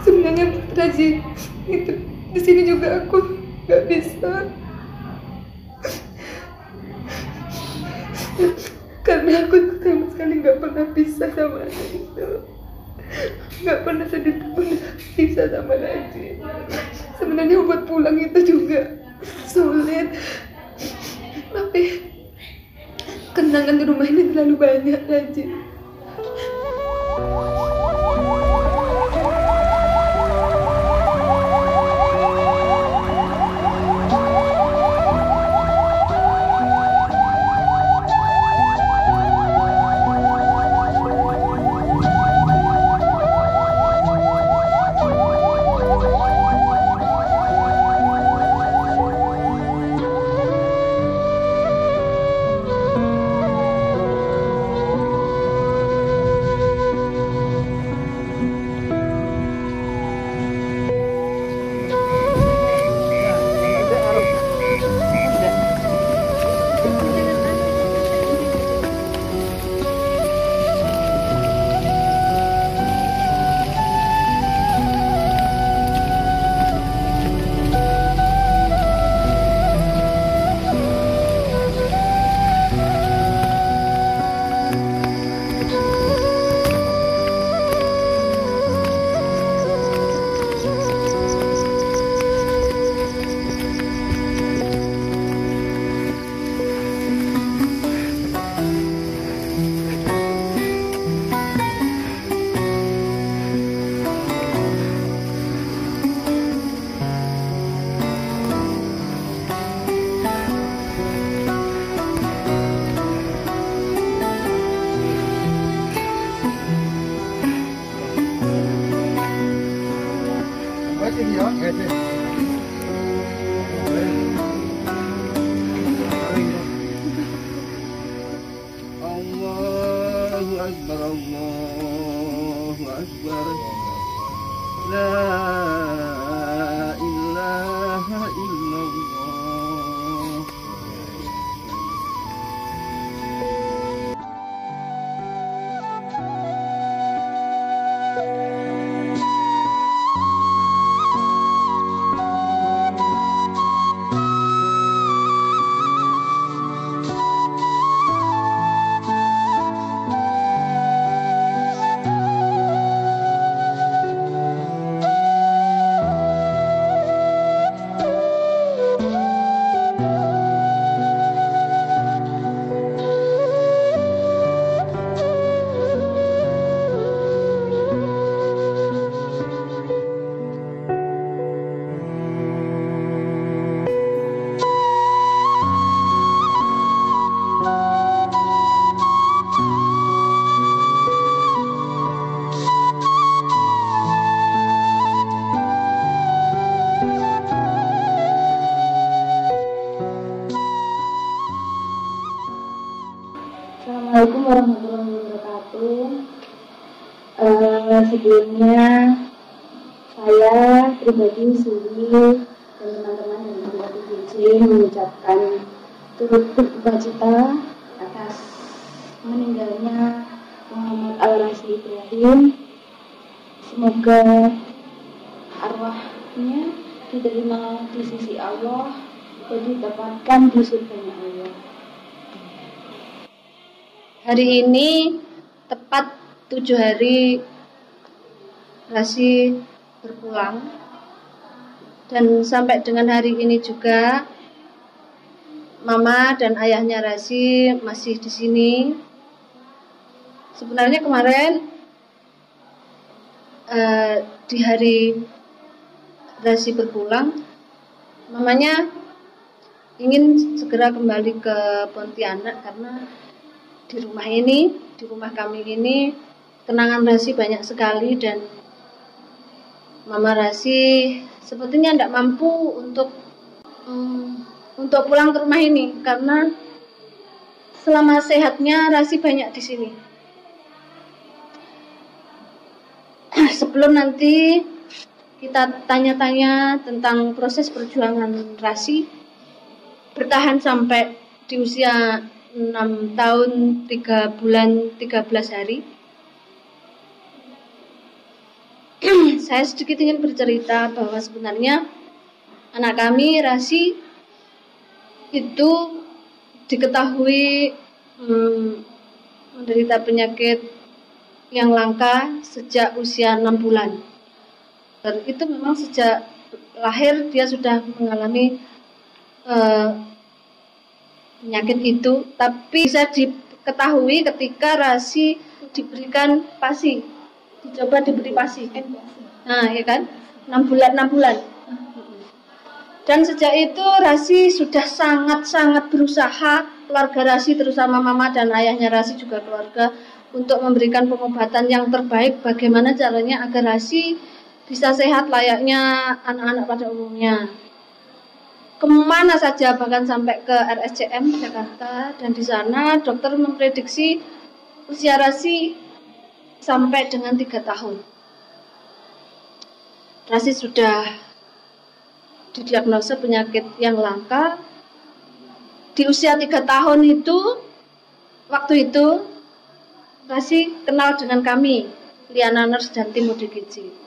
Sebenarnya Raji itu di sini juga aku nggak bisa, karena aku sama sekali nggak pernah bisa sama anak itu, nggak pernah sedikit pun bisa sama Raji. Sebenarnya buat pulang itu juga sulit, tapi kenangan di rumah ini terlalu banyak, Raji. Allahu Akbar, Allahu Akbar, la ilaha illallah. Assalamualaikum warahmatullahi wabarakatuh. Sebelumnya saya pribadi Suri dan teman-teman dari Kementerian PBJ mengucapkan turut berduka cita atas meninggalnya Muhammad Al-Razi Ibrahim. Semoga arwahnya diterima di sisi Allah dan ditempatkan di surganya Allah. Hari ini tepat 7 hari Razi berpulang, dan sampai dengan hari ini juga Mama dan ayahnya Razi masih di sini. Sebenarnya kemarin di hari Razi berpulang, mamanya ingin segera kembali ke Pontianak karena di rumah kami ini kenangan Razi banyak sekali, dan Mama Razi sepertinya tidak mampu untuk pulang ke rumah ini karena selama sehatnya Razi banyak di sini. Sebelum nanti kita tanya-tanya tentang proses perjuangan Razi bertahan sampai di usia 6 tahun 3 bulan 13 hari. saya sedikit ingin bercerita bahwa sebenarnya anak kami Rasi itu diketahui menderita penyakit yang langka sejak usia 6 bulan. Dan itu memang sejak lahir dia sudah mengalami penyakit itu, tapi bisa diketahui ketika Rasi diberikan PASI, dicoba diberi PASI. Nah, ya kan? 6 bulan. Dan sejak itu Rasi sudah sangat-sangat berusaha, keluarga Rasi terutama mama dan ayahnya Rasi juga keluarga, untuk memberikan pengobatan yang terbaik bagaimana caranya agar Rasi bisa sehat layaknya anak-anak pada umumnya. Kemana saja, bahkan sampai ke RSCM Jakarta, dan di sana dokter memprediksi usia Rasi sampai dengan 3 tahun. Rasi sudah didiagnosa penyakit yang langka. Di usia 3 tahun itu, waktu itu Rasi kenal dengan kami, Liana Nurse dan tim ODGJ.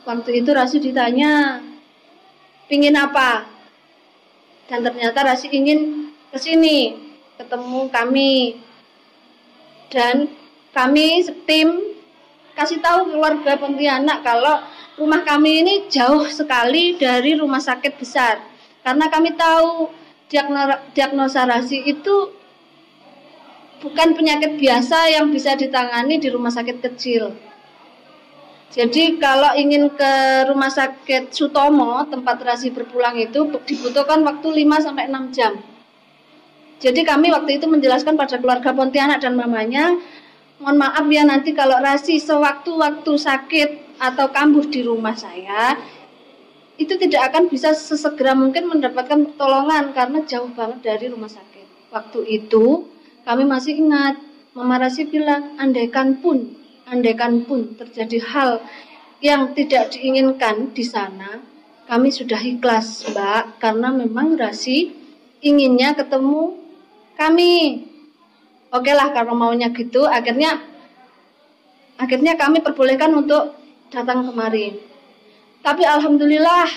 Waktu itu Rasi ditanya, pingin apa? Dan ternyata Rasi ingin ke sini, ketemu kami. Dan kami setim kasih tahu keluarga Pontianak kalau rumah kami ini jauh sekali dari rumah sakit besar. Karena kami tahu diagnosa Rasi itu bukan penyakit biasa yang bisa ditangani di rumah sakit kecil. Jadi kalau ingin ke rumah sakit Sutomo, tempat Rasi berpulang itu dibutuhkan waktu 5-6 jam. Jadi kami waktu itu menjelaskan pada keluarga Pontianak dan mamanya, mohon maaf ya nanti kalau Rasi sewaktu-waktu sakit atau kambuh di rumah saya, itu tidak akan bisa sesegera mungkin mendapatkan pertolongan karena jauh banget dari rumah sakit. Waktu itu kami masih ingat, Mama Rasi bilang, andaikan pun terjadi hal yang tidak diinginkan di sana, kami sudah ikhlas, Mbak, karena memang Rasi inginnya ketemu kami. Oke lah, karena maunya gitu, akhirnya kami perbolehkan untuk datang kemari. Tapi alhamdulillah,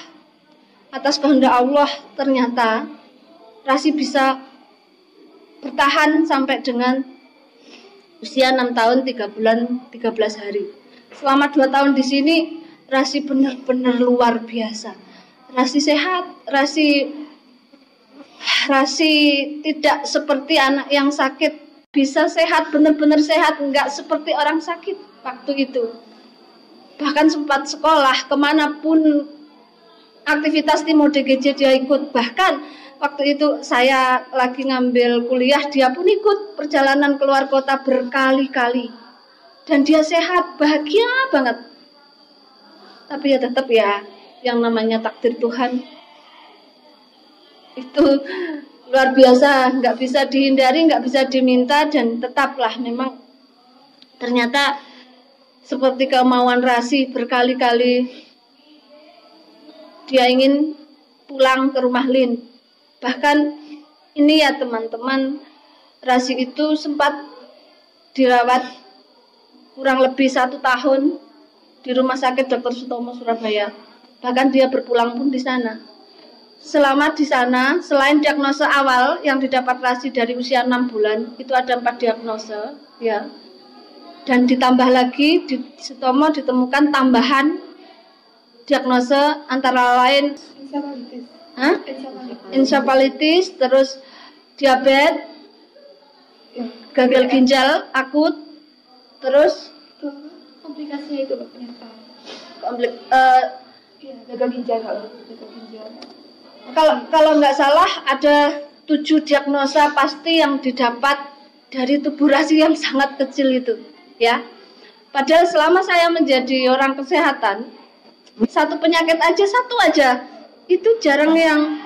atas kehendak Allah, ternyata Rasi bisa bertahan sampai dengan usia 6 tahun 3 bulan 13 hari. Selama 2 tahun di sini Rasi benar-benar luar biasa. Rasi sehat, Rasi tidak seperti anak yang sakit, bisa sehat, benar-benar sehat, enggak seperti orang sakit waktu itu. Bahkan sempat sekolah kemanapun aktivitas tim ODGJ dia ikut. Bahkan waktu itu saya lagi ngambil kuliah, dia pun ikut perjalanan keluar kota berkali-kali. Dan dia sehat, bahagia banget. Tapi ya tetap ya, yang namanya takdir Tuhan itu luar biasa, nggak bisa dihindari, nggak bisa diminta, dan tetaplah memang ternyata seperti kemauan Rasi berkali-kali dia ingin pulang ke rumah Lin. Bahkan ini ya teman-teman, Rasi itu sempat dirawat kurang lebih 1 tahun di Rumah Sakit Dr. Sutomo Surabaya. Bahkan dia berpulang pun di sana. Selama di sana, selain diagnosa awal yang didapat Rasi dari usia 6 bulan, itu ada 4 diagnosa, ya. Dan ditambah lagi di Sutomo ditemukan tambahan diagnosa antara lain encephalitis, terus diabetes, gagal ginjal akut, terus komplikasinya itu ternyata gagal ginjal. Kalau nggak salah ada 7 diagnosa pasti yang didapat dari tubuh Rasi yang sangat kecil itu, ya. Padahal selama saya menjadi orang kesehatan, satu penyakit aja, satu aja, itu jarang yang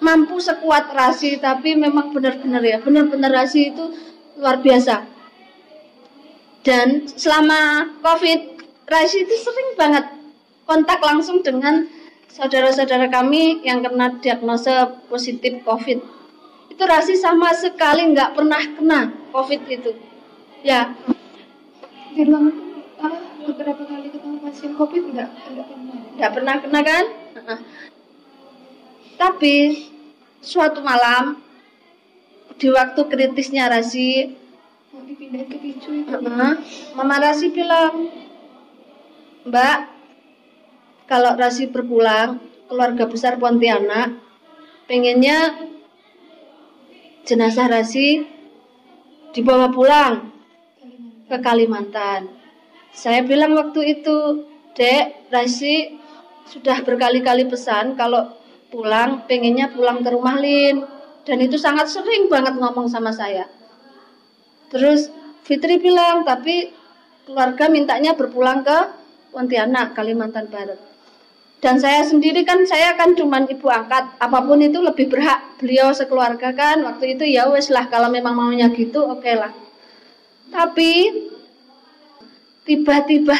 mampu sekuat Rasi. Tapi memang benar-benar ya, benar-benar Rasi itu luar biasa. Dan selama COVID, Rasi itu sering banget kontak langsung dengan saudara-saudara kami yang kena diagnosa positif COVID. Itu Rasi sama sekali nggak pernah kena COVID itu, ya. Di ruangan Apa beberapa kali ketemu pasien COVID enggak pernah. Nggak pernah kena kan? Tapi suatu malam di waktu kritisnya Rasi, Mau dipindahin ke Picu itu. Mama Rasi bilang, Mbak, kalau Rasi berpulang, keluarga besar Pontianak pengennya jenazah Rasi dibawa pulang ke Kalimantan. Saya bilang waktu itu, Dek, Rasi sudah berkali-kali pesan kalau pulang, pengennya pulang ke rumah Lin. Dan itu sangat sering banget ngomong sama saya. Terus Fitri bilang, tapi keluarga mintanya berpulang ke Pontianak, Kalimantan Barat. Dan saya sendiri kan, saya kan cuman ibu angkat, apapun itu lebih berhak beliau sekeluarga kan. Waktu itu ya wes lah, kalau memang maunya gitu, oke lah. Tapi tiba-tiba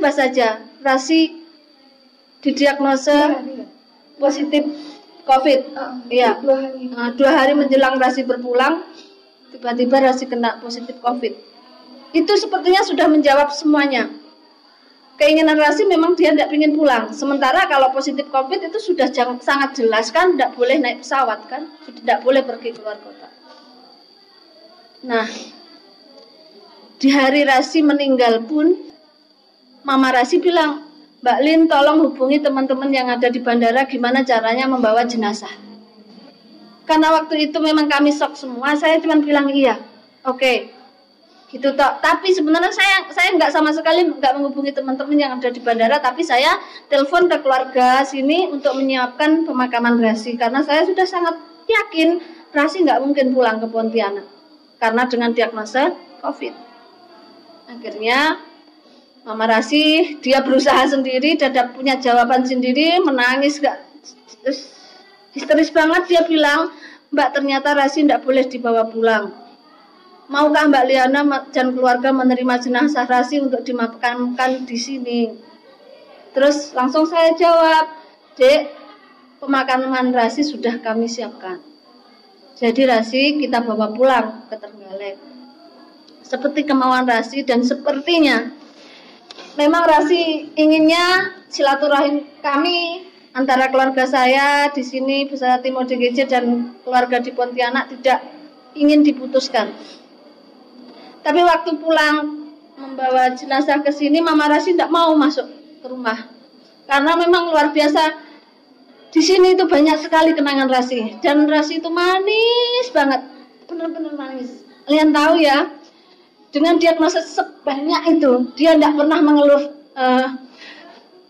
saja Rasi didiagnosa positif COVID. Iya. 2 hari menjelang Rasi berpulang, tiba-tiba Rasi kena positif COVID. Itu sepertinya sudah menjawab semuanya. Keinginan Rasi memang dia tidak ingin pulang. Sementara kalau positif COVID itu sudah sangat jelas kan, tidak boleh naik pesawat kan, tidak boleh pergi keluar kota. Nah, di hari Rasi meninggal pun, Mama Rasi bilang, Mbak Lin tolong hubungi teman-teman yang ada di bandara gimana caranya membawa jenazah. Karena waktu itu memang kami shock semua, saya cuma bilang iya, oke. Gitu toh. Tapi sebenarnya saya nggak sama sekali nggak menghubungi teman-teman yang ada di bandara, tapi saya telepon ke keluarga sini untuk menyiapkan pemakaman Rasi karena saya sudah sangat yakin Rasi nggak mungkin pulang ke Pontianak karena dengan diagnosa COVID. Akhirnya Mama Rasi dia berusaha sendiri, dia punya jawaban sendiri, menangis histeris banget, dia bilang, Mbak ternyata Rasi tidak boleh dibawa pulang. Maukah Mbak Liana dan keluarga menerima jenazah Rasi untuk dimakamkan di sini? Terus langsung saya jawab, Dek, pemakaman Rasi sudah kami siapkan. Jadi Rasi kita bawa pulang ke Trenggalek. Seperti kemauan Rasi dan sepertinya memang Rasi inginnya silaturahim kami antara keluarga saya di sini beserta tim ODGJ dan keluarga di Pontianak tidak ingin diputuskan. Tapi waktu pulang membawa jenazah ke sini, Mama Rasi tidak mau masuk ke rumah. Karena memang luar biasa. Di sini itu banyak sekali kenangan Rasi. Dan Rasi itu manis banget. Benar-benar manis. Kalian tahu ya, dengan diagnosa sebanyak itu, dia tidak pernah mengeluh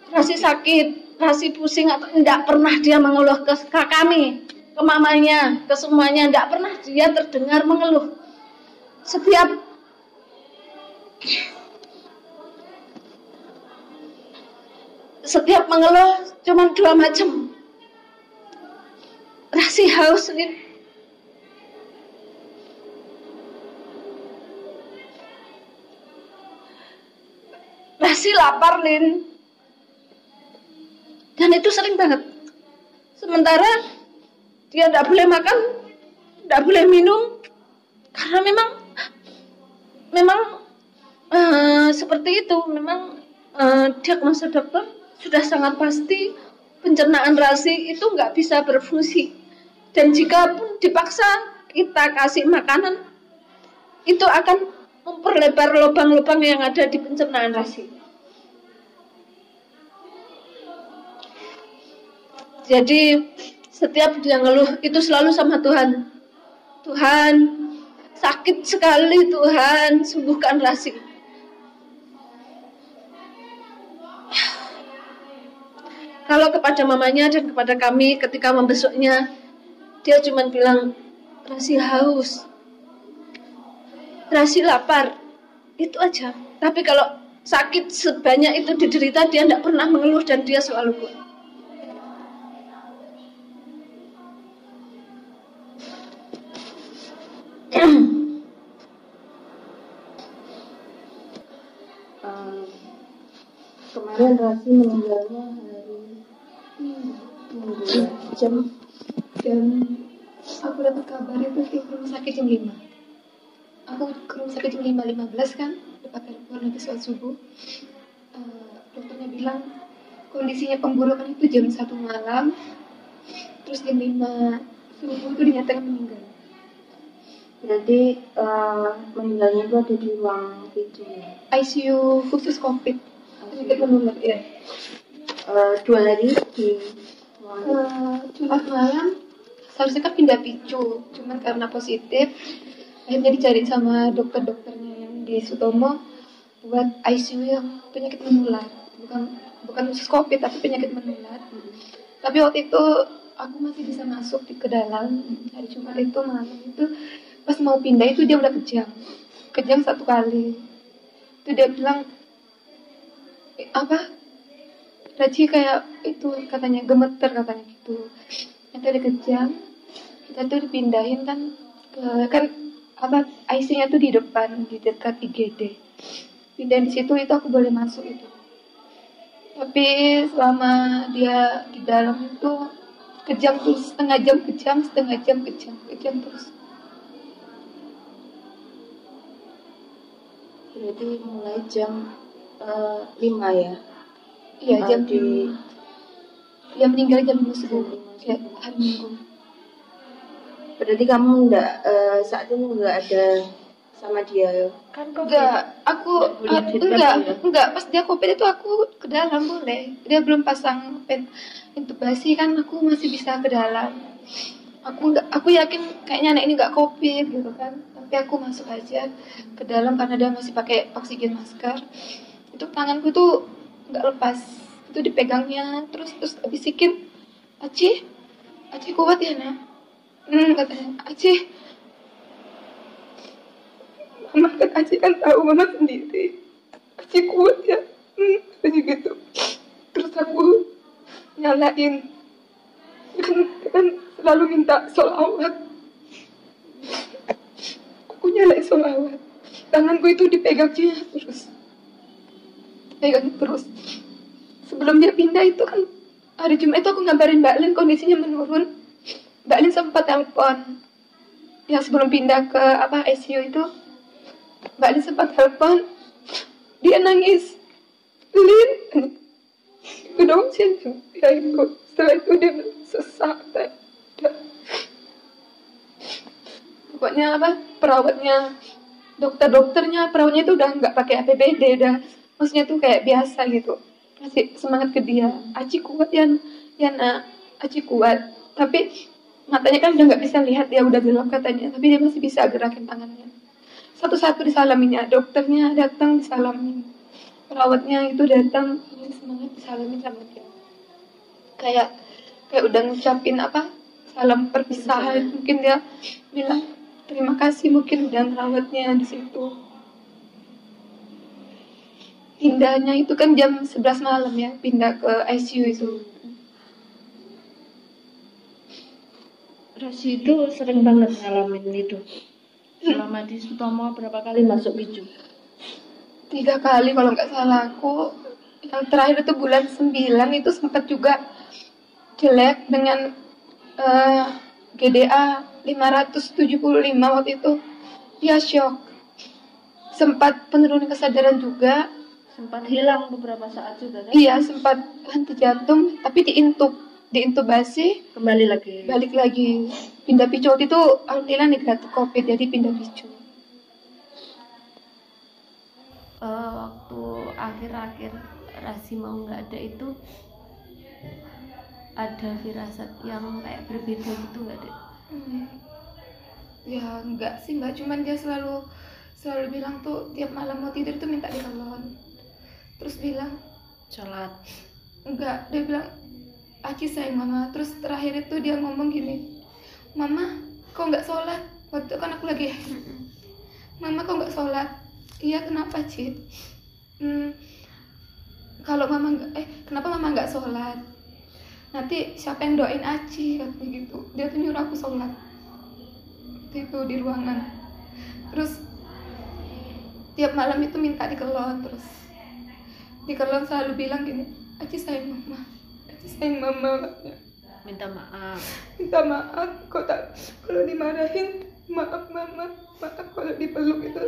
Rasi sakit, Rasi pusing, atau tidak pernah dia mengeluh ke kami, ke mamanya, ke semuanya. Tidak pernah dia terdengar mengeluh. Setiap mengeluh cuma 2 macam. Rasi haus nih. Rasi lapar, Lin. Dan itu sering banget. Sementara dia tidak boleh makan, tidak boleh minum, karena memang seperti itu. Memang diagnosa dokter sudah sangat pasti pencernaan Rasi itu nggak bisa berfungsi. Dan jika pun dipaksa kita kasih makanan, itu akan memperlebar lubang-lubang yang ada di pencernaan Rasi. Jadi setiap dia ngeluh itu selalu sama Tuhan. Tuhan, sakit sekali Tuhan, sembuhkan Rasi. Kalau kepada mamanya dan kepada kami ketika membesuknya, dia cuma bilang, Rasi haus, Rasi lapar, itu aja. Tapi kalau sakit sebanyak itu diderita, dia tidak pernah mengeluh dan dia selalu kuat. Kemarin Rasi meninggalnya hari Minggu jam, Dan aku dapat kabar itu ke rumah sakit jam 5. Aku ke rumah sakit jam 5.15 kan, dapat telepon habis sholat subuh. Dokternya bilang kondisinya pemburukan itu jam 1 malam, terus jam 5 subuh itu dinyatakan meninggal. Berarti meninggalnya itu ada di ruang VC ya? ICU khusus COVID, penyakit menular ya. 2 hari di ruang Jumat malam seharusnya kan pindah picu, cuman karena positif akhirnya dicariin sama dokter-dokternya yang di Sutomo buat ICU yang penyakit menular, bukan khusus COVID tapi penyakit menular. Tapi waktu itu aku masih bisa masuk ke dalam. Hari Jumat itu malam itu pas mau pindah itu dia udah kejang 1 kali. Itu dia bilang Raji kayak itu katanya gemeter katanya gitu. Itu dia kejang. Kita tuh dipindahin kan IC-nya tuh di depan di dekat IGD. Pindahin di situ itu aku boleh masuk itu. Tapi selama dia di dalam itu kejang terus, setengah jam kejang terus. berarti mulai jam 5 ya? Iya, jam di dia meninggal jam 5 subuh. Ya, hari Minggu. berarti kamu saat itu enggak ada sama dia kan? Enggak, pas dia COVID itu aku ke dalam boleh. Dia belum pasang intubasi kan, aku masih bisa ke dalam. Aku yakin kayaknya anak ini enggak COVID gitu kan. Tapi aku masuk aja ke dalam karena dia masih pakai oksigen masker. Itu tanganku tuh enggak lepas. Itu dipegangnya terus bisikin, Aci kuat ya nak? Katanya, Aci Mama kan Aci kan tahu Mama sendiri. Aci kuat ya, katanya gitu. Terus aku nyalain, kan selalu minta sholawat. Aku nyalain sholawat. Tanganku itu dipegangnya terus. Sebelum dia pindah itu kan hari Jumat itu aku ngabarin Mbak Lin kondisinya menurun. Mbak Lin sempat telepon. Yang sebelum pindah ke ICU itu, Mbak Lin sempat telepon, dia nangis, Lin, itu dong sih, ya ikut. Setelah itu dia sesak, pokoknya perawatnya, dokternya itu udah nggak pakai APBD, udah, maksudnya tuh kayak biasa gitu, kasih semangat ke dia, Aci kuat ya nak, Aci kuat, tapi matanya kan udah nggak bisa lihat, dia udah gelap katanya, tapi dia masih bisa gerakin tangannya. Satu-satu disalaminnya, dokternya datang disalamin, perawatnya itu datang, semangat disalamin sama dia. Kayak udah ngucapin salam perpisahan, mungkin dia bilang terima kasih mungkin udah ngerawatnya di situ. Pindahnya itu kan jam 11 malam ya, pindah ke ICU itu. Rasi itu sering banget ngalamin itu. Selama di Sutomo berapa kali masuk picu? 3 kali kalau nggak salah aku. Yang terakhir itu bulan 9 itu sempat juga jelek dengan GDA 575 waktu itu. Dia shock. Sempat penurunan kesadaran juga. Sempat hilang beberapa saat juga kan? Iya, sempat henti jantung, tapi diintubasi, balik lagi. Pindah picu waktu itu alhamdulillah negatif COVID, jadi pindah picu. Waktu akhir-akhir Rasi mau nggak ada itu, ada firasat yang kayak berbeda gitu nggak deh? Ya enggak sih mbak, cuman dia selalu bilang tuh tiap malam mau tidur tuh minta dikalon, terus bilang Sholat. Enggak, dia bilang Aci sayang Mama. Terus terakhir itu dia ngomong gini, Mama kok nggak sholat? Waktu itu kan aku lagi Mama kok nggak sholat? Iya kenapa Ci? Kalau Mama kenapa Mama nggak sholat? Nanti siapa yang doain Aci? Katanya gitu. Dia tuh nyuruh aku sholat itu di ruangan. Terus tiap malam itu minta dikelon, terus dikelon selalu bilang gini, Aci sayang Mama, Aci sayang Mama. Minta maaf Kok tak, kalau dimarahin maaf Mama, maaf, kalau dipeluk itu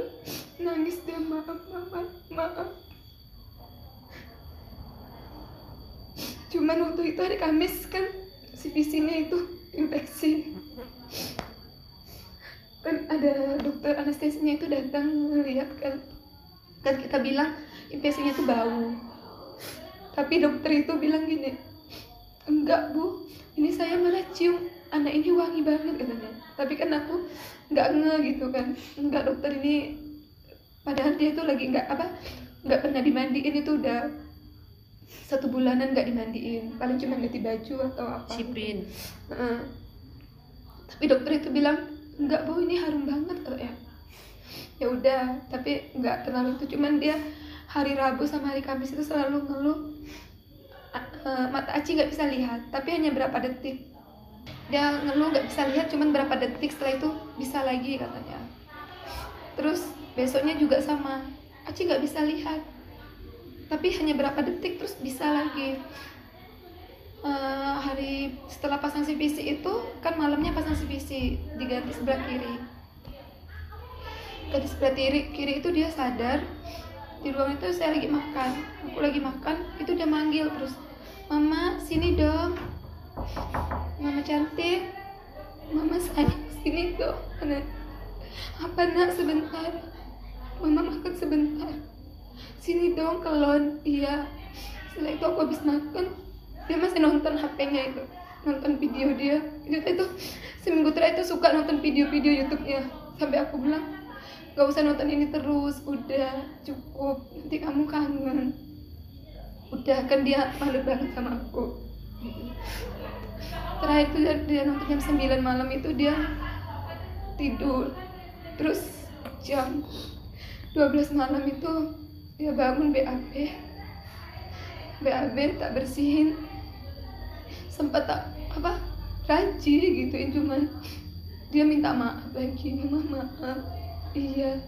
nangis dia maaf. Cuman waktu itu hari Kamis kan si PC-nya itu infeksi. Kan ada dokter anestesinya itu datang ngeliat kan kita bilang infeksinya itu bau. Tapi dokter itu bilang gini, enggak Bu, ini saya malah cium anak ini wangi banget katanya. Tapi kan aku nggak gitu kan, enggak dokter ini, padahal dia itu lagi nggak pernah dimandiin, itu udah 1 bulanan nggak dimandiin, paling cuma ganti baju atau apa. Sipin. Tapi dokter itu bilang enggak Bu, ini harum banget katanya. Ya udah, tapi nggak terlalu itu, cuman dia hari Rabu sama hari Kamis itu selalu ngeluh mata Aci nggak bisa lihat, tapi hanya berapa detik. Dia ngeluh nggak bisa lihat cuman berapa detik, setelah itu bisa lagi katanya. Terus besoknya juga sama, Aci nggak bisa lihat tapi hanya berapa detik terus bisa lagi. Hari setelah pasang CPC itu kan malamnya pasang CPC, diganti sebelah kiri. Ganti sebelah kiri itu dia sadar. Di ruang itu saya lagi makan, aku lagi makan, itu dia manggil terus, Mama sini dong, Mama cantik, Mama sayang sini dong. Apa nak, sebentar, Mama makan sebentar, sini dong kelon. Iya. Setelah itu aku habis makan, dia masih nonton HP-nya itu, nonton video dia. Itu seminggu terakhir itu suka nonton video-video YouTube-nya, sampai aku bilang gak usah nonton ini terus, udah cukup, nanti kamu kangen. Udah, kan dia malu banget sama aku. Terakhir itu dia nonton jam 9 malam itu dia tidur. Terus jam 12 malam itu dia bangun BAB tak bersihin, sempat tak rajin gituin, cuman dia minta maaf lagi, Mama maaf. Iya.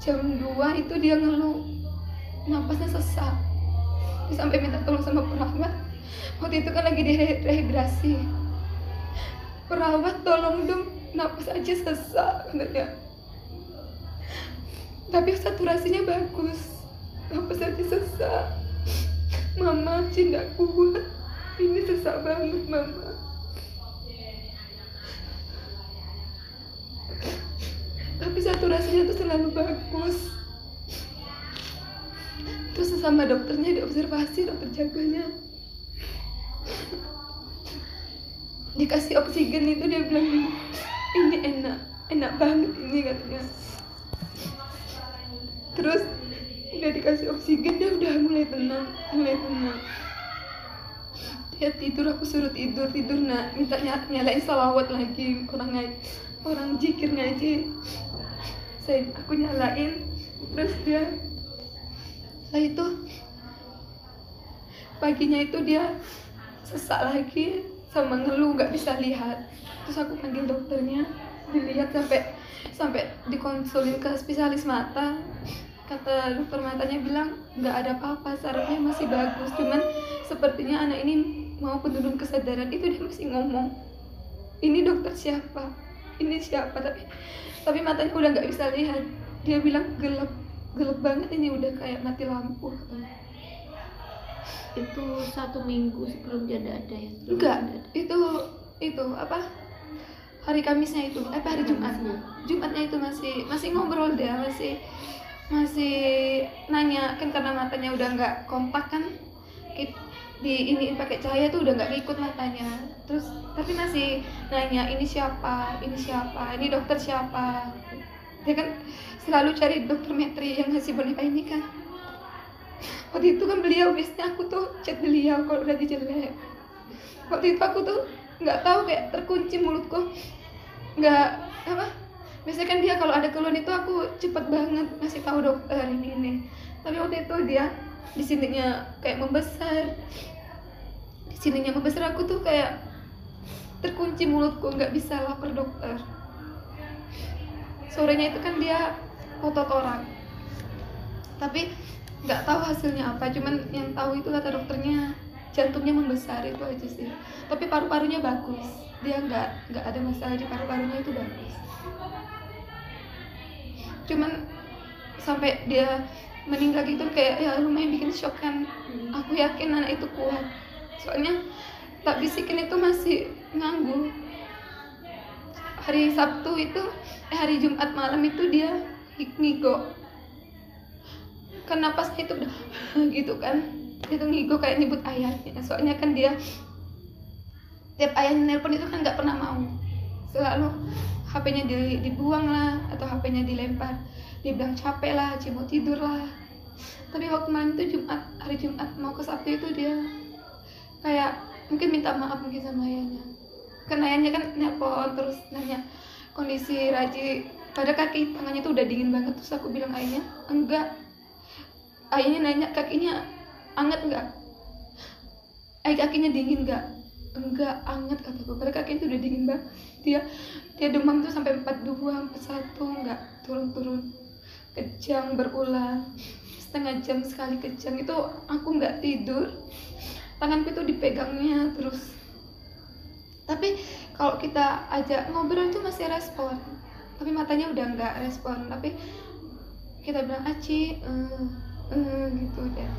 Jam 2 itu dia ngeluh napasnya sesak, dia sampai minta tolong sama perawat. Waktu itu kan lagi dehidrasi, perawat tolong dong, napas aja sesak katanya. Tapi saturasinya bagus, napas aja sesak. Mama cinta kuat, ini sesak banget Mama. Tapi saturasinya tuh selalu bagus. Terus sama dokternya diobservasi, dokter jaganya dikasih oksigen itu, dia bilang ini enak banget ini katanya. Terus udah dikasih oksigen, dia udah mulai tenang. Dia tidur, aku suruh tidur nak, minta nyalain salawat lagi, orang zikir ngaji. Aku nyalain, terus dia setelah itu paginya itu dia sesak lagi sama ngeluh nggak bisa lihat. Terus aku panggil dokternya, dilihat sampai dikonsulin ke spesialis mata. Kata dokter matanya bilang nggak ada apa-apa, sarafnya masih bagus, cuman sepertinya anak ini mau penurun kesadaran. Itu dia masih ngomong, ini dokter siapa, ini siapa, tapi matanya udah nggak bisa lihat. Dia bilang gelap banget, ini udah kayak mati lampu. Itu 1 minggu sebelum dia ada ya? Enggak, itu hari Kamisnya itu, hari Jumatnya itu masih ngobrol, dia masih nanya kan, karena matanya udah nggak kompak kan, di ini pakai cahaya tuh udah nggak ngikut matanya. Terus tapi masih nanya, ini siapa, ini dokter siapa. Dia kan selalu cari dokter Metri yang ngasih boneka ini kan. Waktu itu kan beliau, biasanya aku tuh chat beliau kalau udah jelek. Waktu itu aku tuh nggak tahu, kayak terkunci mulutku, nggak biasanya kan dia kalau ada keluhan itu aku cepet banget ngasih tahu dokter ini. Tapi waktu itu dia di sininya kayak membesar, aku tuh kayak terkunci mulutku, nggak bisa lapor dokter. Sorenya itu kan dia otot orang, tapi nggak tahu hasilnya apa, cuman yang tahu itu kata dokternya jantungnya membesar, itu aja sih. Tapi paru-parunya bagus, dia nggak ada masalah di paru-parunya, itu bagus. Cuman sampai dia meninggal gitu kayak ya lumayan bikin shock kan. Aku yakin anak itu kuat, soalnya tak bisikin itu masih nganggur. Hari Sabtu itu hari Jumat malam itu dia ngigo karena napasnya itu udah gitu kan, itu ngigo kayak nyebut ayahnya. Soalnya kan dia tiap ayahnya nelpon itu kan nggak pernah mau, selalu HP-nya dibuang lah atau HP-nya dilempar. Dia bilang capek lah, mau tidur lah. Tapi waktu malam itu hari Jumat mau ke Sabtu itu dia kayak mungkin minta maaf mungkin sama ayahnya. Kan ayahnya kan nelpon terus nanya kondisi Raji, pada kaki tangannya tuh udah dingin banget. Terus aku bilang ayahnya enggak. Ayahnya nanya kakinya anget enggak? Kakinya dingin enggak? Enggak, anget kataku. Pada kakinya tuh udah dingin banget. Dia demam tuh sampai 42, 41 enggak turun-turun. Kejang berulang. Setengah jam sekali kejang itu aku nggak tidur, tanganku itu dipegangnya terus. Tapi kalau kita ajak ngobrol itu masih respon, tapi matanya udah nggak respon. Tapi kita bilang Aci gitu deh.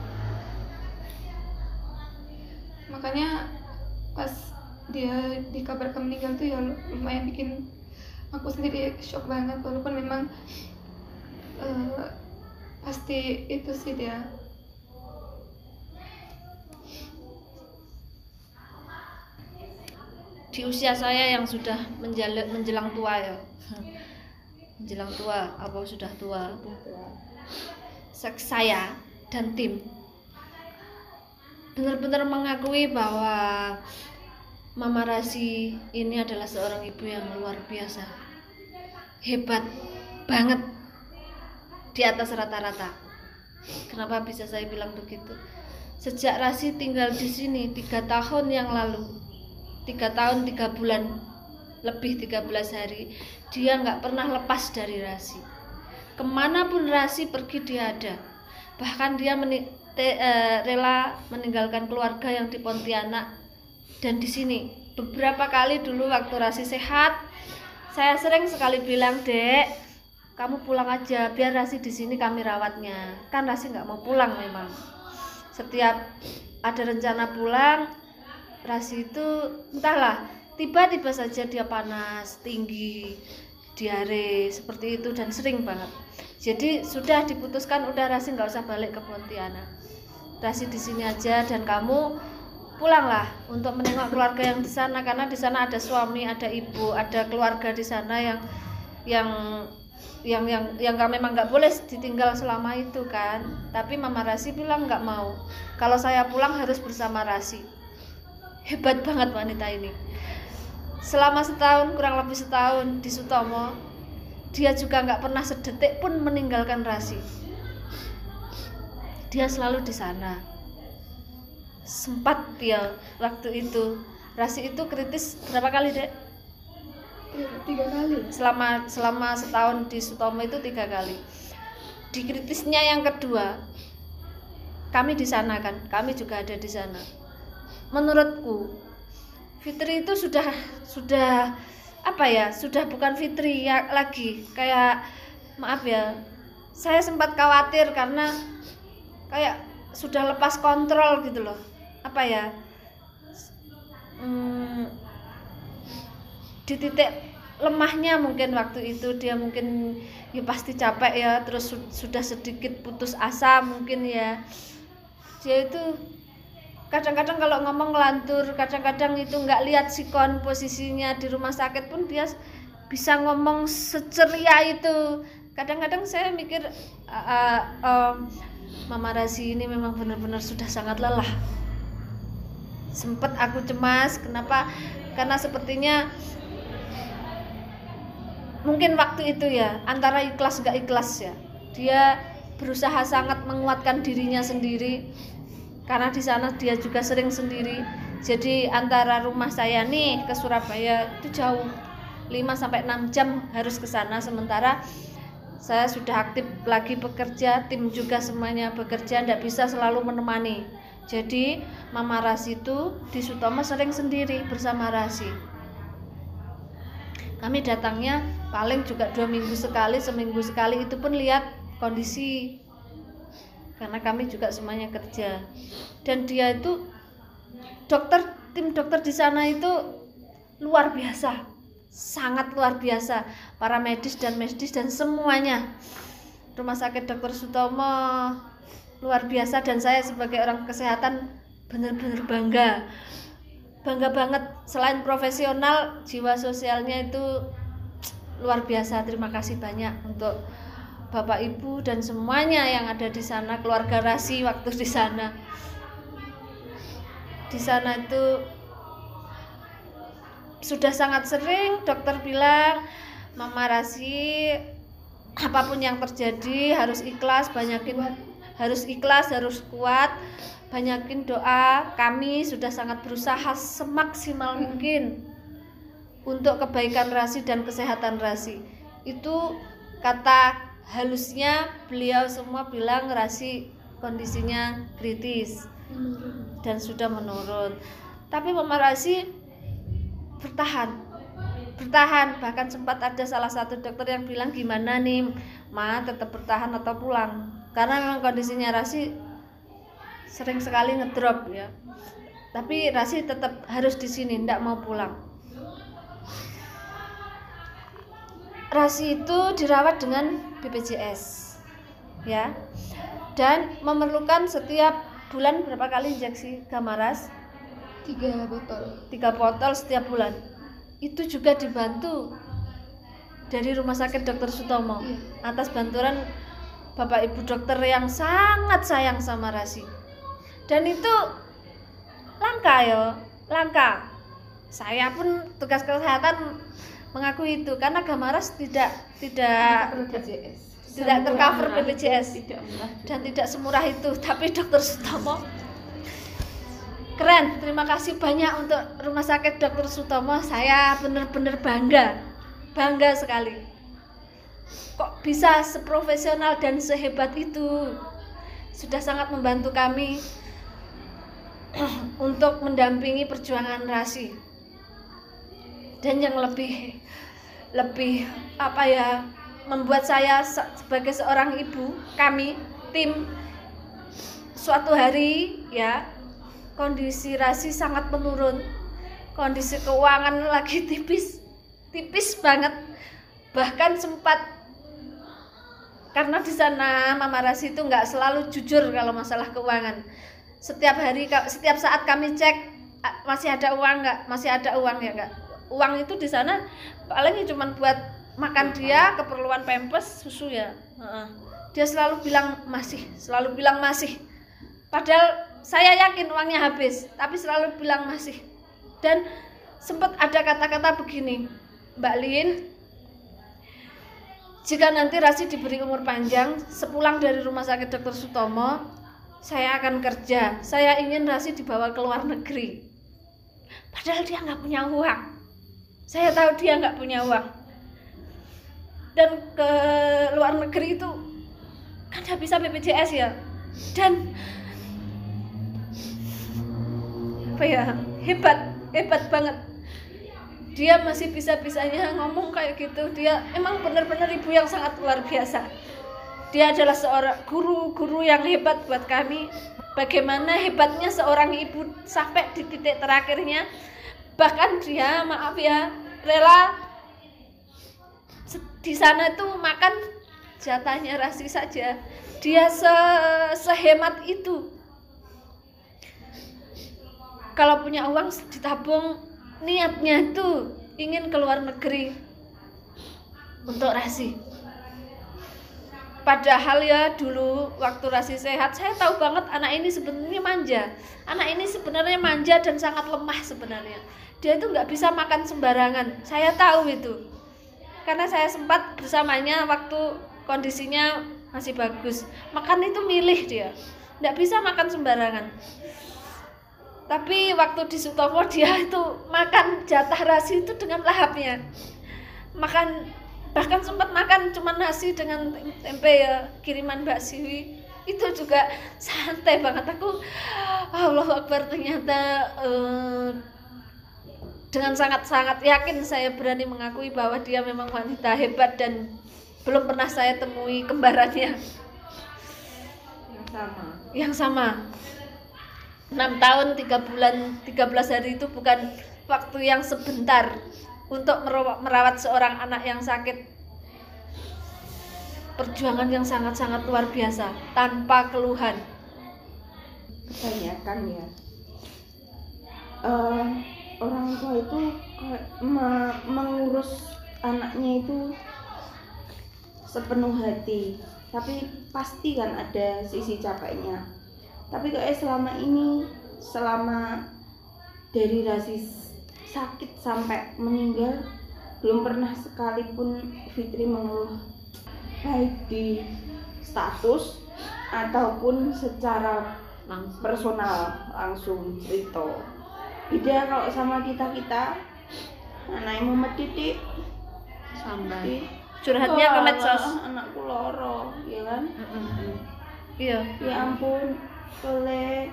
Makanya pas dia dikabarkan meninggal tuh ya lumayan bikin aku sendiri shock banget, walaupun memang pasti itu sih dia. Di usia saya yang sudah menjelang tua ya, menjelang tua apa sudah tua, saya dan tim benar-benar mengakui bahwa Mama Rasi ini adalah seorang ibu yang luar biasa, hebat banget, di atas rata-rata. Kenapa bisa saya bilang begitu? Sejak Rasi tinggal di sini 3 tahun yang lalu, 3 tahun 3 bulan lebih 13 hari, dia nggak pernah lepas dari Rasi. Kemanapun Rasi pergi dia ada. Bahkan dia rela meninggalkan keluarga yang di Pontianak dan di sini. Beberapa kali dulu waktu Rasi sehat, saya sering sekali bilang, Dek, kamu pulang aja, biar Rasi di sini kami rawatnya. Kan Rasi nggak mau pulang memang. Setiap ada rencana pulang, Rasi itu entahlah, tiba-tiba saja dia panas, tinggi, diare, seperti itu, dan sering banget. Jadi sudah diputuskan, udah Rasi nggak usah balik ke Pontianak. Rasi di sini aja dan kamu pulanglah untuk menengok keluarga yang di sana, karena di sana ada suami, ada ibu, ada keluarga di sana yang memang nggak boleh ditinggal selama itu kan. Tapi Mama Rasi bilang nggak mau, kalau saya pulang harus bersama Rasi. Hebat banget wanita ini. Selama setahun, kurang lebih setahun di Sutomo, dia juga nggak pernah sedetik pun meninggalkan Rasi. Dia selalu di sana. Sempat dia waktu itu, Rasi itu kritis berapa kali, Dek? 3 kali. Selama setahun di Sutomo itu 3 kali. Di kritisnya yang kedua, kami di sana kan, kami juga ada di sana. Menurutku Fitri itu sudah apa ya, sudah bukan Fitri ya lagi. Kayak maaf ya, saya sempat khawatir karena kayak sudah lepas kontrol gitu loh. Apa ya, di titik lemahnya mungkin waktu itu dia mungkin ya pasti capek ya, terus sudah sedikit putus asa mungkin ya. Dia itu kadang-kadang kalau ngomong ngelantur, kadang-kadang itu nggak lihat sikon posisinya di rumah sakit pun dia bisa ngomong seceria itu. Kadang-kadang saya mikir Mama Rasi ini memang benar-benar sudah sangat lelah. Sempet aku cemas, kenapa? Karena sepertinya mungkin waktu itu ya antara ikhlas gak ikhlas ya, dia berusaha sangat menguatkan dirinya sendiri karena di sana dia juga sering sendiri. Jadi antara rumah saya nih ke Surabaya itu jauh, 5-6 jam harus ke sana, sementara saya sudah aktif lagi bekerja, tim juga semuanya bekerja, tidak bisa selalu menemani. Jadi Mama Rasi itu di Sutomo sering sendiri bersama Rasi. Kami datangnya paling juga 2 minggu sekali, seminggu sekali, itu pun lihat kondisi, karena kami juga semuanya kerja. Dan dia itu tim dokter di sana itu luar biasa, sangat luar biasa, para medis dan medis dan semuanya. Rumah sakit Dr. Sutomo luar biasa, dan saya sebagai orang kesehatan benar-benar bangga banget. Selain profesional, jiwa sosialnya itu luar biasa. Terima kasih banyak untuk Bapak Ibu dan semuanya yang ada di sana, keluarga Rasi waktu di sana. Di sana itu sudah sangat sering dokter bilang, Mama Rasi, apapun yang terjadi harus ikhlas, harus kuat, banyakin doa. Kami sudah sangat berusaha semaksimal mungkin untuk kebaikan Rasi dan kesehatan Rasi. Itu kata halusnya beliau semua bilang Rasi kondisinya kritis dan sudah menurun. Tapi Mama Rasi bertahan, bahkan sempat ada salah satu dokter yang bilang, gimana nih Ma, tetap bertahan atau pulang, karena memang kondisinya Rasi sering sekali ngedrop ya. Tapi Rasi tetap harus di sini, tidak mau pulang. Rasi itu dirawat dengan BPJS ya, dan memerlukan setiap bulan berapa kali injeksi Gamaras? 3 botol. 3 botol setiap bulan. Itu juga dibantu dari Rumah Sakit Dr. Sutomo atas bantuan Bapak Ibu dokter yang sangat sayang sama Rasi. Dan itu langka. Saya pun tugas kesehatan mengakui itu, karena Gamaras tidak tercover BPJS dan tidak semurah itu. Tapi Dr. Sutomo keren. Terima kasih banyak untuk Rumah Sakit Dr. Sutomo. Saya benar-benar bangga sekali. Kok bisa seprofesional dan sehebat itu. Sudah sangat membantu kami untuk mendampingi perjuangan Rasi. Dan yang lebih membuat saya sebagai seorang ibu, kami tim, suatu hari ya, kondisi Rasi sangat menurun, kondisi keuangan lagi tipis banget. Bahkan sempat, karena di sana Mama Rasi itu nggak selalu jujur kalau masalah keuangan. Setiap saat kami cek, masih ada uang nggak, masih ada uang ya nggak. Uang itu di sana paling cuma buat makan dia, keperluan pampers, susu ya. Dia selalu bilang masih. Padahal saya yakin uangnya habis, tapi selalu bilang masih. Dan sempat ada kata-kata begini, Mbak Lin, jika nanti Rasi diberi umur panjang, sepulang dari Rumah Sakit Dr. Sutomo, saya akan kerja. Saya ingin Rasi dibawa ke luar negeri. Padahal dia nggak punya uang. Saya tahu dia nggak punya uang. Dan ke luar negeri itu kan nggak bisa BPJS ya. Dan hebat banget. Dia masih bisa-bisanya ngomong kayak gitu. Dia emang benar-benar ibu yang sangat luar biasa. Dia adalah seorang guru yang hebat buat kami. Bagaimana hebatnya seorang ibu sampai di titik terakhirnya. Bahkan dia, rela di sana tuh makan jatahnya Rasi saja. Dia sehemat itu. Kalau punya uang ditabung, niatnya itu ingin ke luar negeri untuk Rasi. Padahal ya dulu waktu Rasi sehat, saya tahu banget anak ini sebenarnya manja. Anak ini sebenarnya manja dan sangat lemah sebenarnya. Dia itu nggak bisa makan sembarangan. Saya tahu itu, karena saya sempat bersamanya waktu kondisinya masih bagus. Makan itu milih dia, nggak bisa makan sembarangan. Tapi waktu di Sutomo dia itu makan jatah Rasi itu dengan lahapnya. Bahkan sempat makan cuma nasi dengan tempe ya, kiriman Mbak Siwi. Itu juga santai banget. Aku Allahu Akbar, ternyata dengan sangat-sangat yakin saya berani mengakui bahwa dia memang wanita hebat dan belum pernah saya temui kembarannya. Yang sama. 6 tahun 3 bulan 13 hari itu bukan waktu yang sebentar untuk merawat seorang anak yang sakit. Perjuangan yang sangat-sangat luar biasa tanpa keluhan. Kebanyakan ya orang tua itu mengurus anaknya itu sepenuh hati, tapi pasti kan ada sisi capeknya. Tapi kayak selama ini, selama dari Rasi sakit sampai meninggal, belum pernah sekalipun Fitri mengeluh, baik di status ataupun secara personal langsung cerita. Beda kalau sama kita anak yang mau titik Sampai curhatnya ke medsos. Anakku loro, ya kan? Iya. Ya ampun, boleh.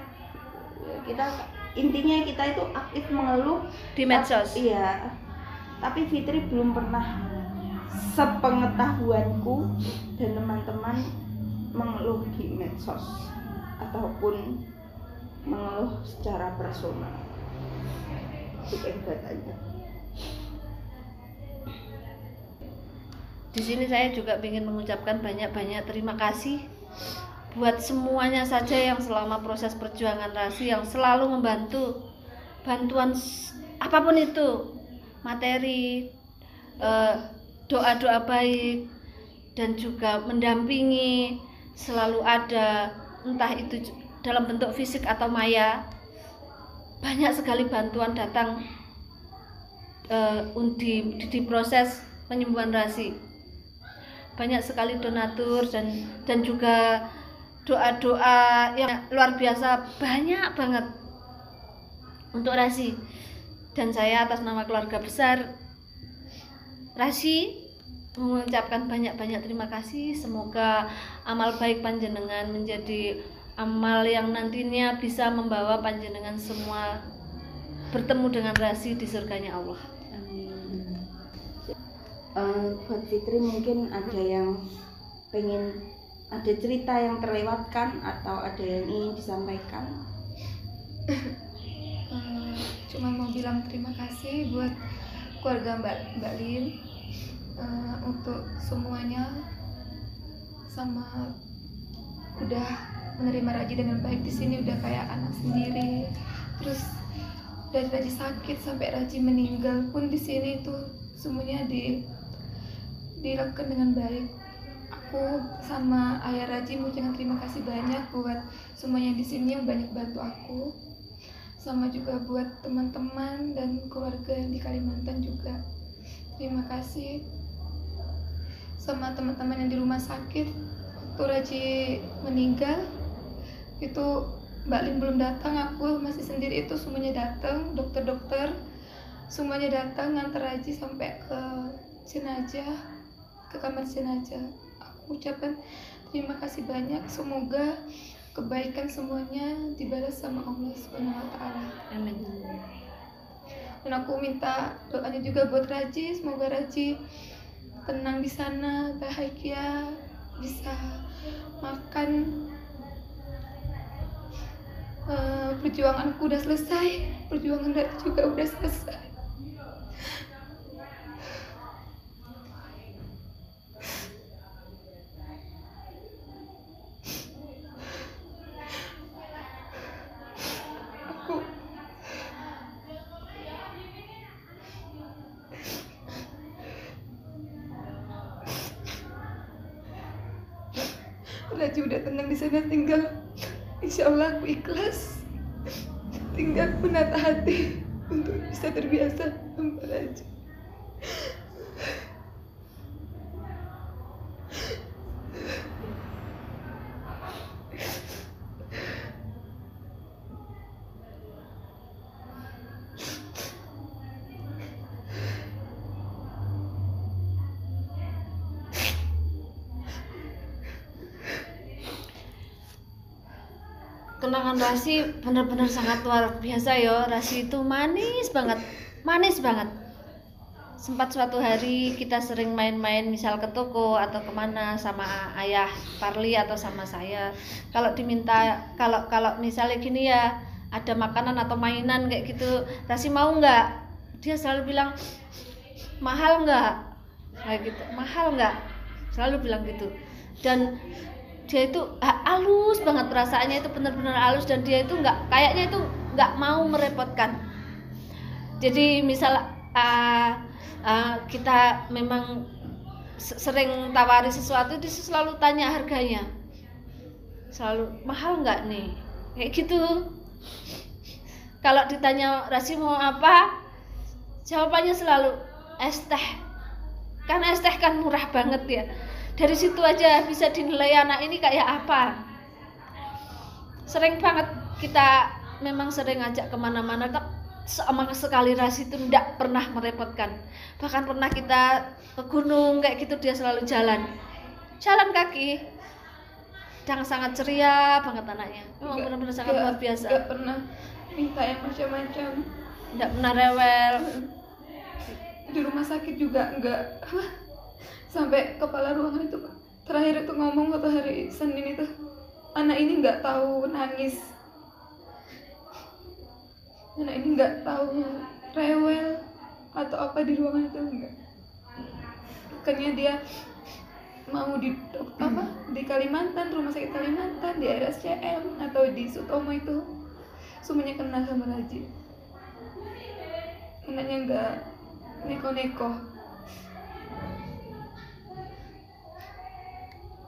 Intinya kita itu aktif mengeluh Di medsos. Iya. Tapi Fitri belum pernah sepengetahuanku dan teman-teman mengeluh di medsos ataupun mengeluh secara personal. Itu kehebatannya. Di sini saya juga ingin mengucapkan banyak-banyak terima kasih buat semuanya saja yang selama proses perjuangan Rasi yang selalu membantu, bantuan apapun itu, materi, doa-doa baik, dan juga mendampingi, selalu ada, entah itu dalam bentuk fisik atau maya. Banyak sekali bantuan datang di proses penyembuhan Rasi. Banyak sekali donatur dan juga doa-doa yang luar biasa, banyak banget untuk Rasi. Dan saya atas nama keluarga besar Rasi mengucapkan banyak-banyak terima kasih. Semoga amal baik panjenengan menjadi amal yang nantinya bisa membawa panjenengan semua bertemu dengan Rasi di surganya Allah. Buat Fitri mungkin ada yang pengen, ada cerita yang terlewatkan atau ada yang ingin disampaikan? Cuma mau bilang terima kasih buat keluarga Mbak Lin, untuk semuanya, sama udah menerima Raji dengan baik di sini, udah kayak anak sendiri. Terus dari Raji sakit sampai Raji meninggal pun di sini tuh semuanya dilakukan dengan baik. Aku sama ayah Raji mengucapkan terima kasih banyak buat semuanya di sini yang banyak bantu aku, sama juga buat teman-teman dan keluarga yang di Kalimantan juga. Terima kasih sama teman-teman yang di rumah sakit. Waktu Raji meninggal itu Mbak Lin belum datang, aku masih sendiri, itu semuanya datang, dokter-dokter semuanya datang nganter Raji sampai ke jenazah, ke kamar jenazah. Aku ucapkan terima kasih banyak, semoga kebaikan semuanya dibalas sama Allah Subhanahu wa taala. Amin. Dan aku minta doanya juga buat Raji, semoga Raji tenang di sana, bahagia, bisa makan. Perjuanganku udah selesai, perjuangan Raji juga udah selesai. Raji udah tenang di sana, tinggal insya Allah aku ikhlas, tinggal menata hati untuk bisa terbiasa sama Raji. Kenangan Rasi benar-benar sangat luar biasa ya. Rasi itu manis banget, sempat suatu hari kita sering main-main misal ke toko atau kemana sama ayah Parli atau sama saya. Kalau diminta kalau misalnya gini ya, ada makanan atau mainan kayak gitu, Rasi mau nggak? Dia selalu bilang mahal nggak? Kayak gitu, mahal nggak? Selalu bilang gitu. Dan dia itu halus banget, perasaannya itu benar-benar halus, dan dia itu kayaknya itu nggak mau merepotkan. Jadi misal kita memang sering tawari sesuatu, dia selalu tanya harganya, selalu mahal nggak nih, kayak gitu. Kalau ditanya Rasi mau apa, jawabannya selalu es teh, kan es teh kan murah banget ya. Dari situ aja bisa dinilai anak ini kayak apa. Sering banget kita memang sering ajak kemana-mana, sama sekali Rasi itu tidak pernah merepotkan. Bahkan pernah kita ke gunung kayak gitu, dia selalu jalan kaki, dan sangat ceria banget anaknya. Memang benar-benar sangat luar biasa. Gak pernah minta yang macam-macam, tidak pernah rewel. Di rumah sakit juga enggak. Sampai kepala ruangan itu terakhir itu ngomong waktu hari Senin itu, anak ini nggak tahu nangis, anak ini nggak tahu rewel atau apa di ruangan itu, enggak. Bukannya dia mau di Kalimantan, rumah sakit Kalimantan, di RSCM atau di Sutomo itu semuanya kenal sama Raji. Anaknya nggak neko-neko.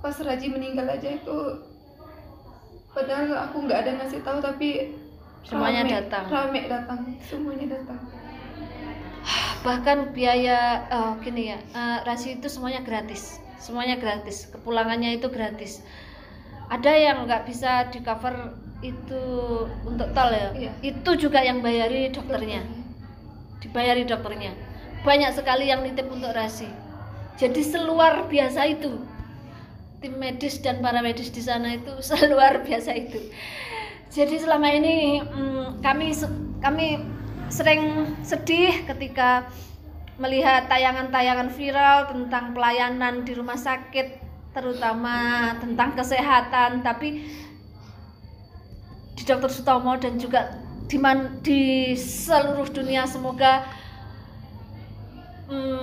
Pas Raji meninggal aja itu, padahal aku nggak ada ngasih tahu, tapi Semuanya rame datang, semuanya datang. Bahkan biaya gini ya, Rasi itu semuanya gratis, kepulangannya itu gratis. Ada yang nggak bisa di cover itu untuk tol ya, Iya. Itu juga yang dibayari dokternya. Banyak sekali yang nitip untuk Rasi. Jadi seluar biasa itu, tim medis dan para medis di sana itu seluar biasa itu. Jadi selama ini kami sering sedih ketika melihat tayangan-tayangan viral tentang pelayanan di rumah sakit, terutama tentang kesehatan. Tapi di Dr. Sutomo dan juga di seluruh dunia, semoga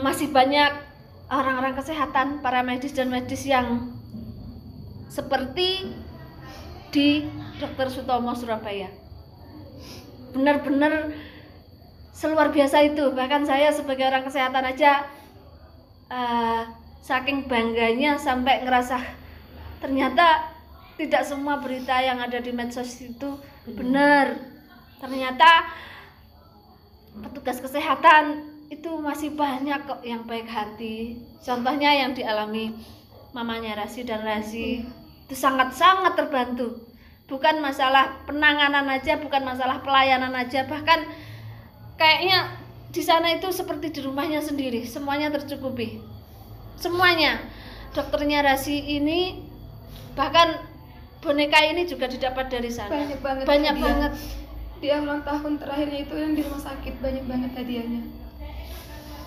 masih banyak orang-orang kesehatan, para medis dan medis yang seperti di Dr. Sutomo Surabaya. Benar-benar seluar biasa itu. Bahkan saya sebagai orang kesehatan aja saking bangganya sampai ngerasa ternyata tidak semua berita yang ada di medsos itu benar. Ternyata petugas kesehatan itu masih banyak kok yang baik hati. Contohnya yang dialami mamanya Rasi dan Rasi itu sangat-sangat terbantu. Bukan masalah penanganan aja, bukan masalah pelayanan aja, bahkan kayaknya di sana itu seperti di rumahnya sendiri, semuanya tercukupi. Semuanya. Dokternya Rasi ini, bahkan boneka ini juga didapat dari sana. Banyak banget. Dia ulang tahun terakhirnya itu yang di rumah sakit, banyak banget hadiahnya.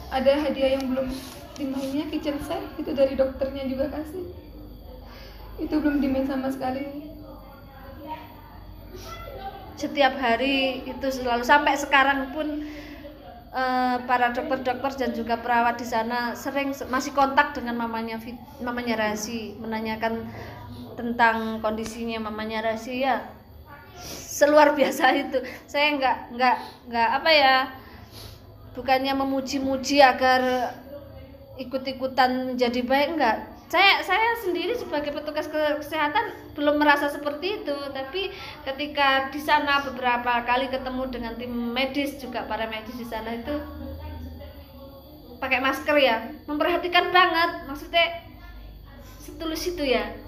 Ada hadiah yang belum dimainnya, kitchen set, itu dari dokternya juga kasih. Itu belum dimain sama sekali. Setiap hari itu selalu, sampai sekarang pun para dokter-dokter dan juga perawat di sana sering masih kontak dengan mamanya Rasi, menanyakan tentang kondisinya mamanya Rasi ya. Seluar biasa itu. Saya nggak apa ya, bukannya memuji-muji agar ikut-ikutan menjadi baik, enggak. Saya sendiri sebagai petugas kesehatan belum merasa seperti itu, tapi ketika di sana beberapa kali ketemu dengan tim medis, juga para medis di sana itu pakai masker ya, memperhatikan banget, maksudnya setulus itu ya.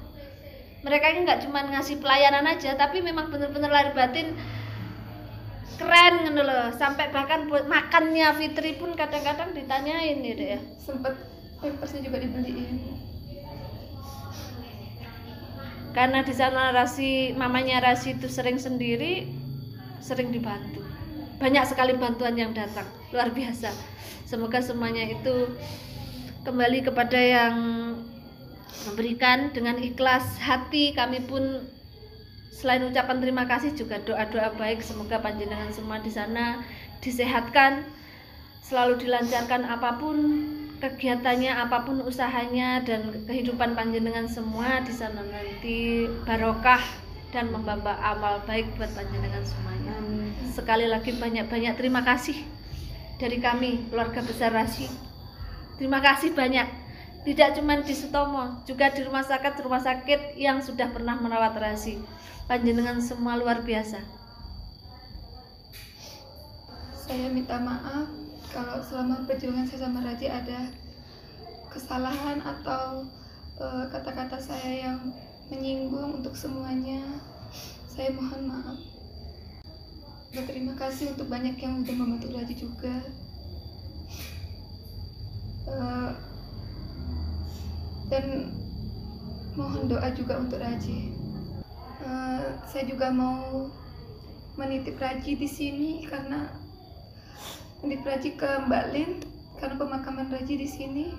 Mereka ini nggak cuma ngasih pelayanan aja, tapi memang benar-benar lahir batin keren gitu loh. Sampai bahkan buat makannya Fitri pun kadang-kadang ditanyain gitu ya. Sempet pampersnya juga dibeliin. Karena di sana mamanya Rasi itu sering sendiri, sering dibantu. banyak sekali bantuan yang datang, luar biasa. Semoga semuanya itu kembali kepada yang memberikan dengan ikhlas hati. Kami pun selain ucapan terima kasih juga doa-doa baik, semoga panjenengan semua di sana disehatkan, selalu dilancarkan apapun kegiatannya, apapun usahanya, dan kehidupan panjenengan semua di sana nanti barokah dan membawa amal baik buat panjenengan semuanya. Sekali lagi banyak-banyak terima kasih dari kami keluarga besar Rasi. Terima kasih banyak, tidak cuma di Sutomo, juga di rumah sakit yang sudah pernah merawat Rasi. Panjenengan semua luar biasa. Saya minta maaf kalau selama perjuangan saya sama Raji ada kesalahan atau kata-kata saya yang menyinggung untuk semuanya. Saya mohon maaf. Berterima kasih untuk banyak yang sudah membantu Raji juga. Dan mohon doa juga untuk Raji. Saya juga mau menitip Raji di sini karena menitip Raji ke Mbak Lin karena pemakaman Raji di sini.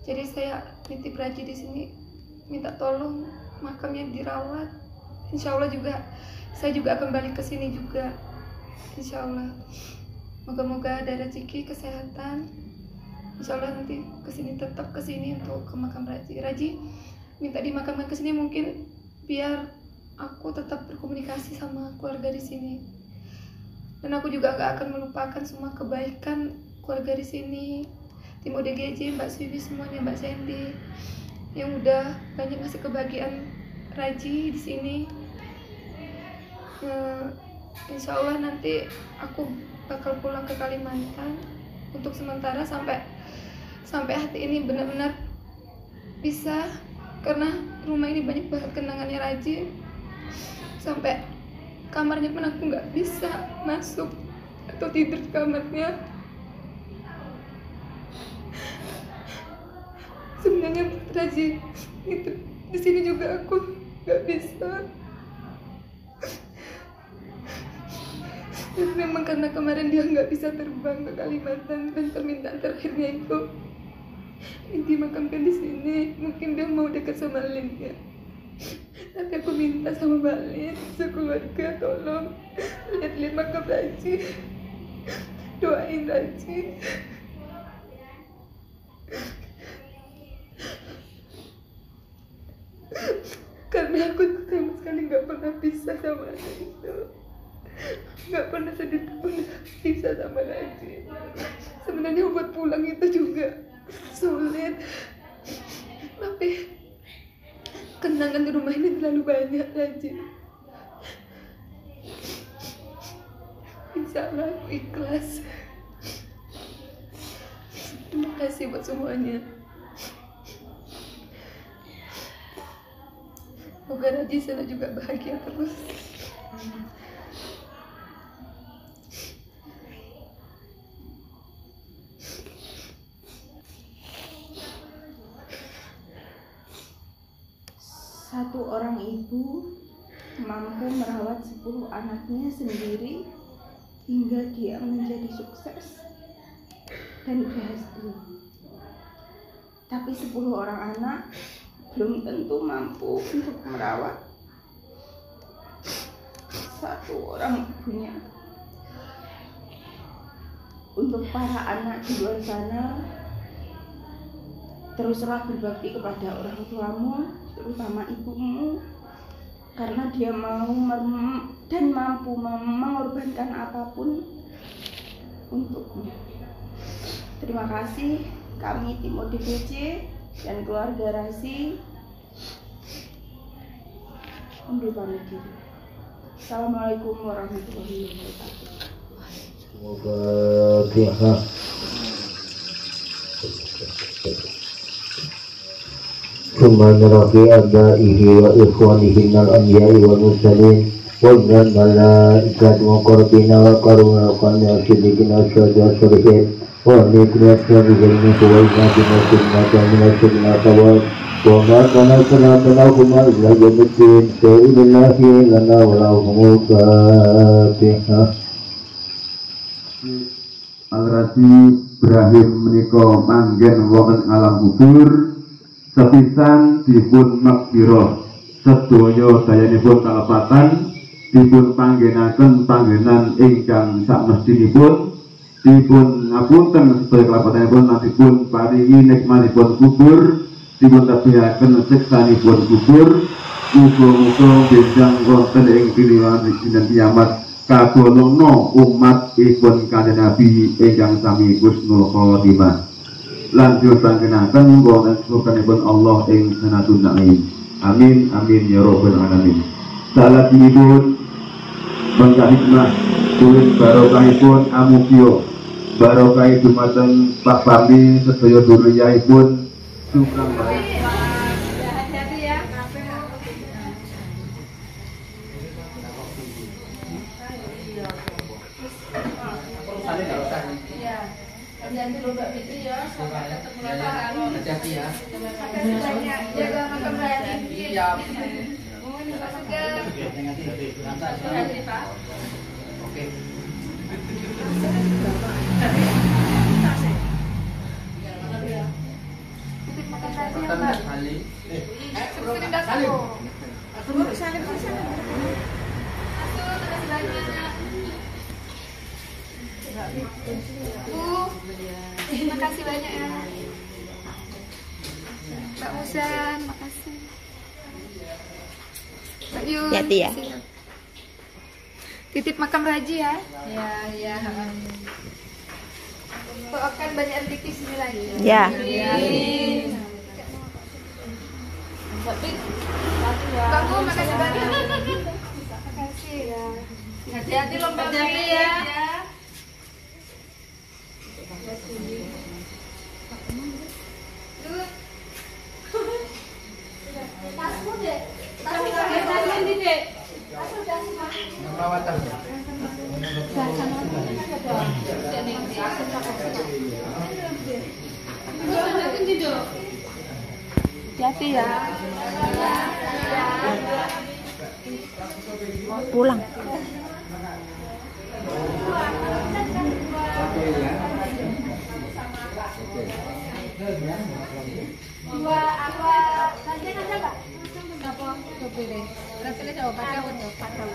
Jadi saya nitip Raji di sini, minta tolong makamnya dirawat. Insya Allah juga saya juga akan balik ke sini juga. Insya Allah. Moga-moga ada rezeki kesehatan. Insya Allah nanti kesini, tetap kesini untuk ke makam Raji. Raji minta dimakamkan kesini mungkin biar aku tetap berkomunikasi sama keluarga di sini. Dan aku juga gak akan melupakan semua kebaikan keluarga di sini. Tim ODGJ, Mbak Siwi, semuanya, Mbak Sandy yang udah banyak ngasih kebahagiaan Raji di sini. Insya Allah nanti aku bakal pulang ke Kalimantan untuk sementara sampai hati ini benar-benar bisa, karena rumah ini banyak banget kenangannya Raji. Sampai kamarnya pun aku nggak bisa masuk atau tidur di kamarnya. Sebenarnya Raji itu di sini juga aku nggak bisa. Dan memang karena kemarin dia nggak bisa terbang ke Kalimantan dan permintaan terakhirnya itu dimakamkan di sini. Mungkin dia mau dekat sama Lin ya. Tapi aku minta sama Mbak Lin sekeluarga tolong lihat makam Raji, doain Raji. Karena aku sama sekali nggak pernah pisah sama anak itu, nggak pernah sedih pun pisah sama Raji. Sebenarnya buat pulang itu juga sulit, tapi kenangan di rumah ini terlalu banyak Raji. Insya Allah aku ikhlas. Terima kasih buat semuanya. Semoga Raji sana juga bahagia terus. Satu orang ibu mampu merawat 10 anaknya sendiri hingga dia menjadi sukses dan berhasil. Tapi 10 orang anak belum tentu mampu untuk merawat satu orang ibunya. Untuk para anak di luar sana, teruslah berbakti kepada orang tuamu, terutama ibumu, karena dia mau dan mampu mengorbankan apapun untukmu. Terima kasih. Kami tim ODGJ dan keluarga Rasi undur pamit diri. Assalamualaikum warahmatullahi wabarakatuh. Semoga Tuhan Subhana rabbi abaihi wa ikhwanihi minal anbiya'i wal mursalin wa minal malaikati wa qarbina wa karuna wa qanna siddiqina syahada sholihin wa nikna sabiqina wa inna sunna tawad wa ma kana sanatana kuma illa yamutin sa'ilahi lana wa lahumul fatihah. Haji Ibrahim menika manggen wonten alam kubur sepisan dipun maghfirah sedaya dayanipun kalepatan dipun panggenaken panggenan ingkang sakmestinipun dipun ngapunten sedaya kelepatanipun lan dipun paringi nikmatipun kubur dipun tabihaken siksanipun kubur muga-muga benjang wonten ing diniwan dinten kiamat kagolongno umat ibun kanjeng Nabi ingkang sami husnul khotimah lan dipanggenaken wonten surganipun Allah ing Jannatul Naim. Amin amin ya rabbal alamin. Salahipun bangga hikmah tuwin barokahipun amukyo barokah dumateng Pak Fahmi sedaya duriyahipun sugeng baik. Jangan lupa itu ya, sampai ketemu lagi. Hati-hati ya. Jaga makam raya. Iya. Oh, ini masuk ke. Hati-hati, Pak. Oke. Terima kasih banyak ya Mbak Musan, makasih Mbak Yun. Hati ya. Titip makam Raji ya. Ya. Doakan banyak rezeki sini lagi. Ya. Kamu makasih banyak. Makasih ya. Hati-hati loh Mbak Dewi ya. Tasmu deh. Hati-hati ya. Pulang. Dua apa nanti aja Pak? Apa? Pilih. Pilih coba pakai untuk pakai.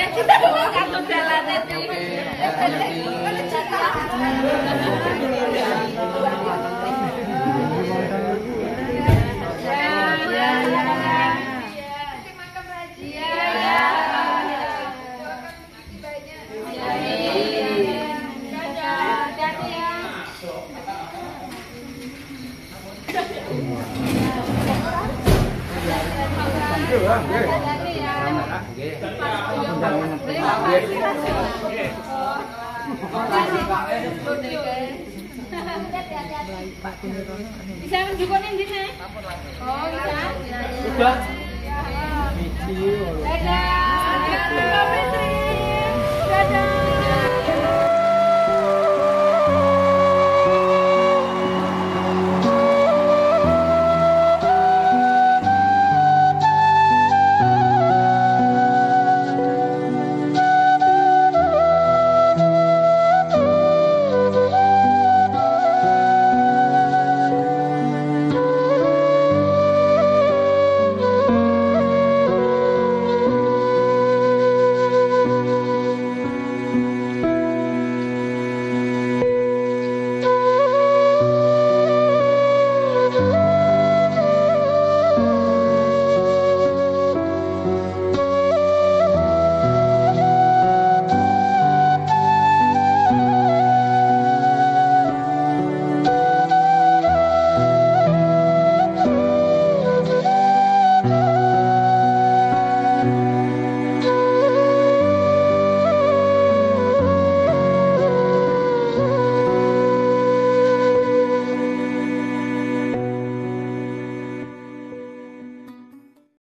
Kita bawa kartu jalan itu. Bisa menunjukkan ini nih. Oh, bisa.